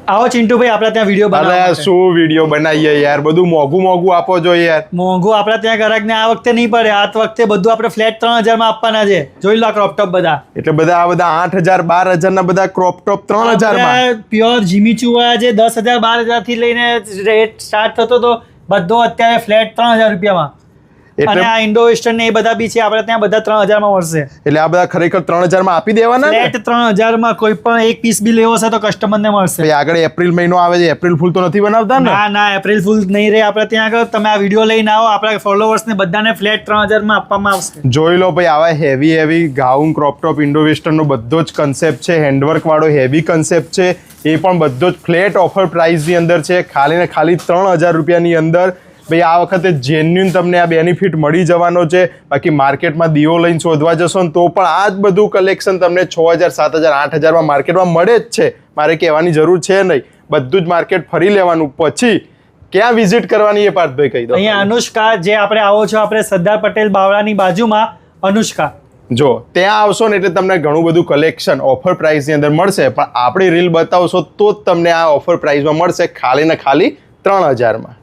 આવો ચિંટુભાઈ આપણે ત્યાં વિડીયો બનાવો. શું વિડીયો બનાવીએ યાર, બધું મોંઘું આપો છો યાર. મોંઘું આપણે ત્યાં ગ્રાહકને આ વખતે નહીં પડે. આ વખતે બધું આપણે ફ્લેટ 3000 માં આપવાના છે. જોઈ લો ક્રોપ ટોપ બધા. એટલે બધા 8000 12000 ના બધા ક્રોપ ટોપ 3000 માં. પ્યોર જીમીચુ વાળા જે 10000 12000 થી લઈને રેટ સ્ટાર્ટ થતો તો બધો અત્યારે ફ્લેટ 3000 રૂપિયામાં. અને આ ઇન્ડો વેસ્ટર્ન ને એ બધા બી છે આપણે ત્યાં બધા 3000 માં મળશે. એટલે આ બધા ખરેખર 3000 માં આપી દેવાના ને? ફ્લેટ 3000 માં કોઈ પણ એક પીસ બી લેવો છે તો કસ્ટમર ને મળશે. ભાઈ આગળ એપ્રિલ મહિનો આવે છે, એપ્રિલ ફૂલ તો નથી બનાવતા ને? ના એપ્રિલ ફૂલ નહીં રહે આપણે ત્યાં આગળ. તમે આ વિડીયો લઈને આવો, આપણા ફોલોવર્સ ને બધાને ફ્લેટ 3000 માં આપવામાં આવશે. જોઈ લો ભાઈ, આવા heavy gown crop top Indo western નો બધો જ કન્સેપ્ટ છે. હેન્ડવર્ક વાળો હેવી કન્સેપ્ટ છે, એ પણ બધો જ ફ્લેટ ઓફર પ્રાઇસ ની અંદર છે. ખાલી ને ખાલી 3000 રૂપિયાની અંદર. ભાઈ આ વખતે જેન્યુન તમને આ બેનિફિટ મળી જવાનો છે. બાકી માર્કેટમાં દીવો લઈને શોધવા જશો ને તો પણ આ જ બધું કલેક્શન તમને 6000 7000 8000 માં માર્કેટમાં મળે જ છે. મારે કહેવાની જરૂર છે નહીં. બધું જ માર્કેટ ફરી લેવાનું. પછી ક્યાં વિઝિટ કરવાની એ પાર્થભાઈ કહી દો. અહીંયા અનુષ્કા જે આપણે આવો છો આપણે સરદાર પટેલ બાવળાની બાજુમાં અનુષ્કા. જો ત્યાં આવશો ને એટલે તમને ઘણું બધું કલેક્શન ઓફર પ્રાઇસની અંદર મળશે. પણ આપણી રીલ બતાવશો તો જ તમને આ ઓફર પ્રાઇસમાં મળશે, ખાલી ને ખાલી 3000 માં.